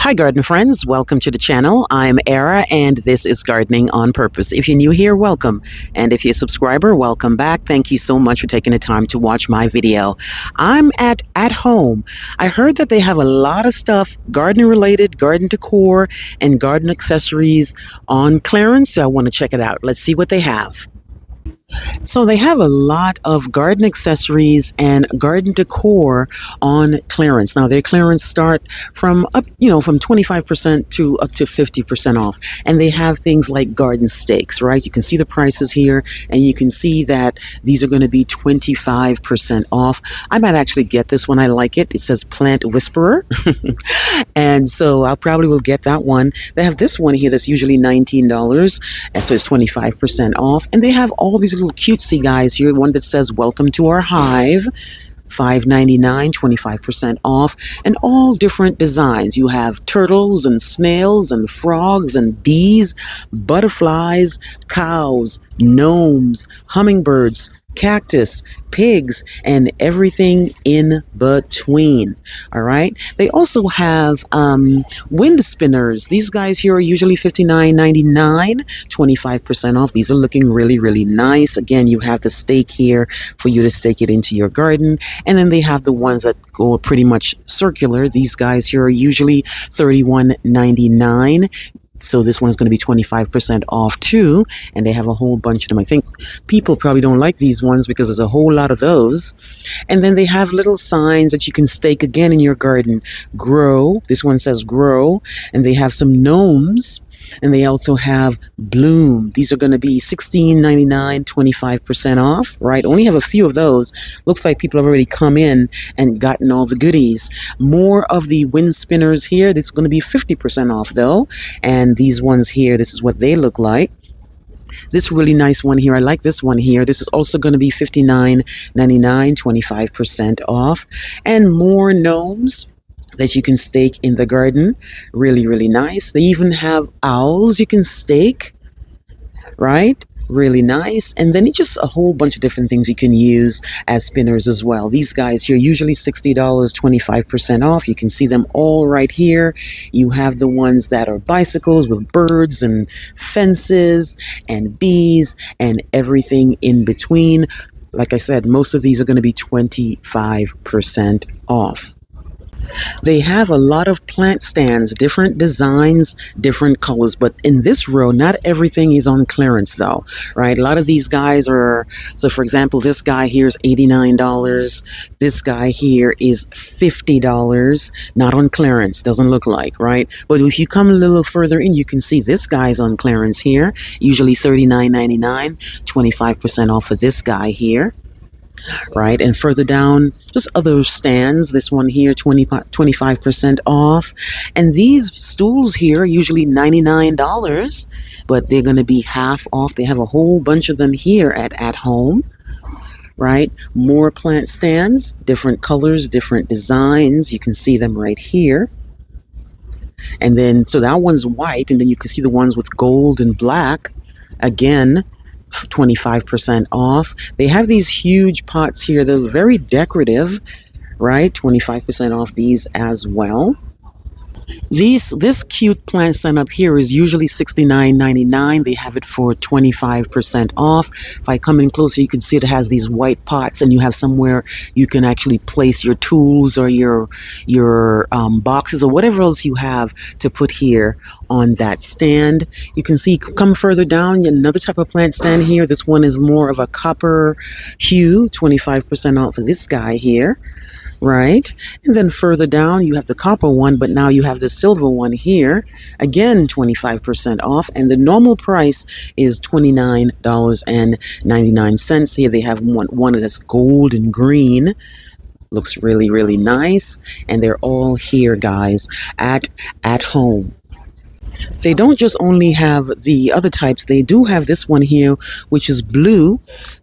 Hi, garden friends. Welcome to the channel. I'm Era, and this is Gardening on Purpose. If you're new here, welcome. And if you're a subscriber, welcome back. Thank you so much for taking the time to watch my video. I'm at home. I heard that they have a lot of stuff, garden related, garden decor, and garden accessories on clearance. So I want to check it out. Let's see what they have. So they have a lot of garden accessories and garden decor on clearance. Now their clearance start from up, from 25% to up to 50% off. And they have things like garden stakes, right? You can see the prices here, and you can see that these are going to be 25% off. I might actually get this one. I like it. It says Plant Whisperer. And so I probably will get that one. They have this one here that's usually $19, and so it's 25% off. And they have all these little cutesy guys here. One that says welcome to our hive, $5.99, 25% off, and all different designs. You have turtles and snails and frogs and bees, butterflies, cows, gnomes, hummingbirds, cactus, pigs, and everything in between. All right. They also have wind spinners. These guys here are usually $59.99, 25% off. These are looking really, really nice. Again, you have the stake here for you to stake it into your garden. And then they have the ones that go pretty much circular. These guys here are usually $31.99. So this one is going to be 25% off too, and they have a whole bunch of them. I think people probably don't like these ones because there's a whole lot of those. And then they have little signs that you can stake again in your garden. Grow. This one says grow. And they have some gnomes. And they also have bloom. These are going to be $16.99, 25% off, right? Only have a few of those. Looks like people have already come in and gotten all the goodies. More of the wind spinners here. This is going to be 50% off though. And these ones here, this is what they look like. This really nice one here. I like this one here. This is also going to be $59.99, 25% off. And more gnomes that you can stake in the garden. Really, really nice. They even have owls you can stake, right? Really nice. And then it's just a whole bunch of different things you can use as spinners as well. These guys here, usually $60, 25% off. You can see them all right here. You have the ones that are bicycles with birds and fences and bees and everything in between. Like I said, most of these are going to be 25% off. They have a lot of plant stands, different designs, different colors, but in this row, not everything is on clearance though, right? A lot of these guys are, so for example, this guy here is $89. This guy here is $50, not on clearance, doesn't look like, right? But if you come a little further in, you can see this guy's on clearance here, usually $39.99, 25% off of this guy here. Right, and further down, just other stands. This one here, 25% off. And these stools here are usually $99, but they're going to be half off. They have a whole bunch of them here at home. Right, more plant stands, different colors, different designs. You can see them right here. And then, so that one's white, and then you can see the ones with gold and black. Again, 25% off. They have these huge pots here. They're very decorative, right? 25% off these as well. This cute plant stand up here is usually $69.99. They have it for 25% off. If I come in closer, you can see it has these white pots, and you have somewhere you can actually place your tools or your boxes or whatever else you have to put here on that stand. You can see, come further down, another type of plant stand here. This one is more of a copper hue, 25% off for this guy here. Right, and then further down you have the copper one, but now you have the silver one here, again 25% off, and the normal price is $29.99. Here they have one that's gold and green. Looks really, really nice, and they're all here, guys, at home. They don't just only have the other types, they do have this one here, which is blue.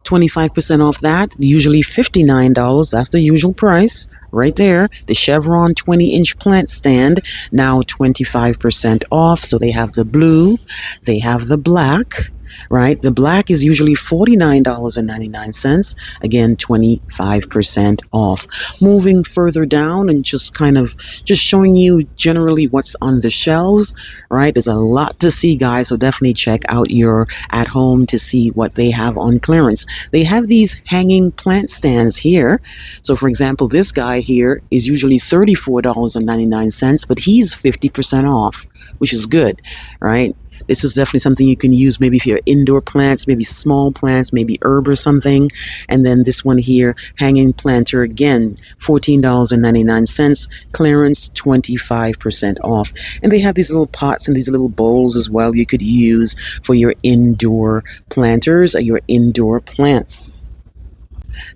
25% off that, usually $59. That's the usual price right there. The chevron 20-inch plant stand, now 25% off. So they have the blue, they have the black, right? The black is usually $49.99. Again, 25% off. Moving further down and just kind of just showing you generally what's on the shelves, right? There's a lot to see, guys, so definitely check out your at home to see what they have on clearance. They have these hanging plant stands here. So for example, this guy here is usually $34.99, but he's 50% off, which is good, right? This is definitely something you can use maybe if you have indoor plants, maybe small plants, maybe herb or something. And then this one here, hanging planter, again, $14.99, clearance 25% off. And they have these little pots and these little bowls as well you could use for your indoor planters or your indoor plants.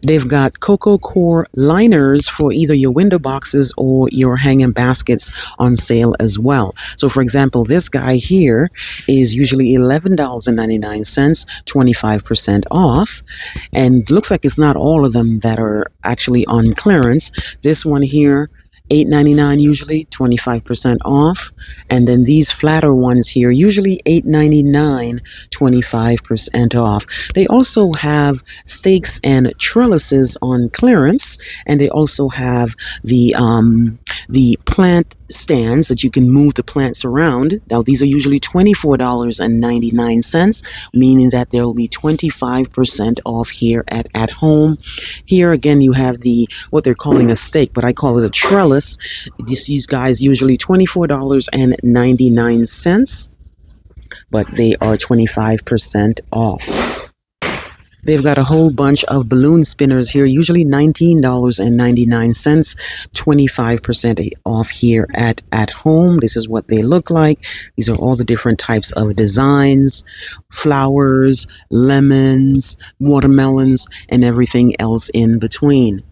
They've got cocoa core liners for either your window boxes or your hanging baskets on sale as well. So for example, this guy here is usually $11.99, 25% off. And looks like it's not all of them that are actually on clearance. This one here, $8.99 usually, 25% off. And then these flatter ones here, usually $8.99, 25% off. They also have stakes and trellises on clearance, and they also have the plant stands that you can move the plants around. Now these are usually $24.99, meaning that there will be 25% off here at home. Here again you have the what they're calling a stake, but I call it a trellis. These guys usually $24.99, but they are 25% off. They've got a whole bunch of balloon spinners here, usually $19.99, 25% off here at home. This is what they look like. These are all the different types of designs, flowers, lemons, watermelons, and everything else in between.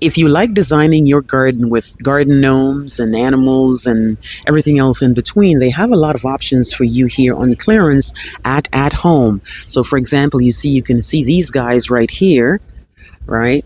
If you like designing your garden with garden gnomes and animals and everything else in between, they have a lot of options for you here on clearance at home. So for example, you can see these guys right here, right?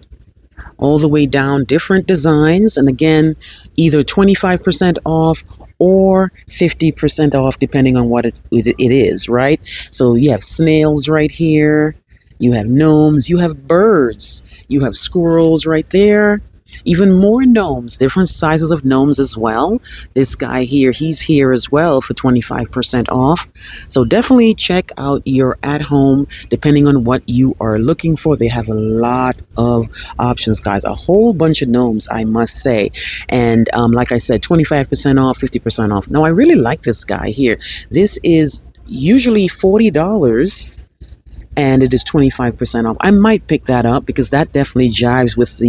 All the way down, different designs, and again, either 25% off or 50% off depending on what it is, right? So you have snails right here. You have gnomes, you have birds, you have squirrels right there, even more gnomes, different sizes of gnomes as well. This guy here, he's here as well for 25% off. So definitely check out your at home depending on what you are looking for. They have a lot of options, guys, a whole bunch of gnomes, I must say. And like I said, 25% off, 50% off. Now I really like this guy here. This is usually $40. And it is 25% off. I might pick that up because that definitely jives with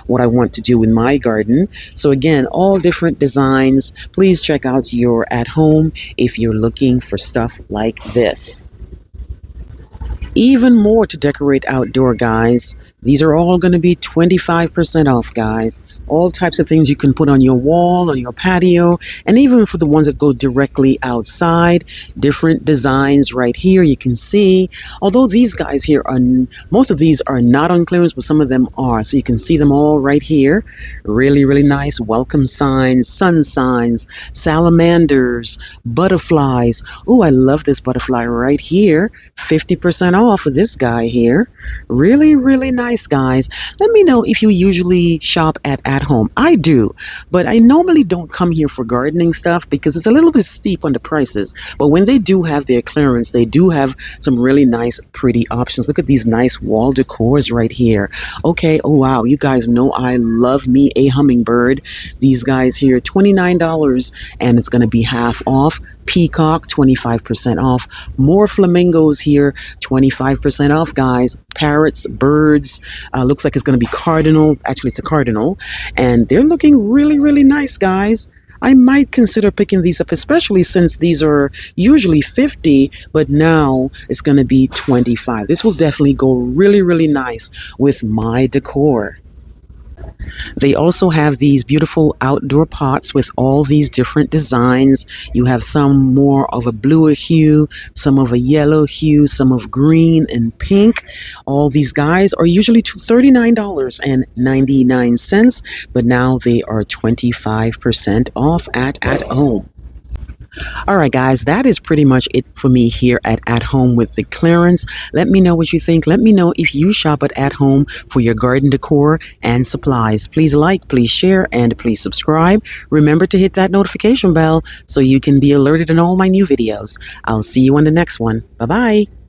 what I want to do in my garden. So again, all different designs. Please check out your at home if you're looking for stuff like this. Even more to decorate outdoor, guys. These are all going to be 25% off, guys. All types of things you can put on your wall, on your patio, and even for the ones that go directly outside. Different designs right here you can see. Although these guys here most of these are not on clearance, but some of them are. So you can see them all right here. Really, really nice. Welcome signs, sun signs, salamanders, butterflies. Oh, I love this butterfly right here. 50% off of this guy here. Really, really nice, guys. Let me know if you usually shop at home. I do, but I normally don't come here for gardening stuff because it's a little bit steep on the prices. But when they do have their clearance, they do have some really nice, pretty options. Look at these nice wall decors right here. Okay, oh wow, you guys know I love me a hummingbird. These guys here, $29, and it's going to be half off. Peacock, 25% off. More flamingos here, 25% off, guys. Parrots, birds, looks like it's going to be cardinal. Actually, it's a cardinal, and they're looking really, really nice, guys. I might consider picking these up, especially since these are usually 50, but now it's going to be 25. This will definitely go really, really nice with my decor. They also have these beautiful outdoor pots with all these different designs. You have some more of a bluer hue, some of a yellow hue, some of green and pink. All these guys are usually $39.99, but now they are 25% off at home. All right, guys, that is pretty much it for me here at Home with the clearance. Let me know what you think. Let me know if you shop at Home for your garden decor and supplies. Please like, please share, and please subscribe. Remember to hit that notification bell so you can be alerted in all my new videos. I'll see you on the next one. Bye-bye.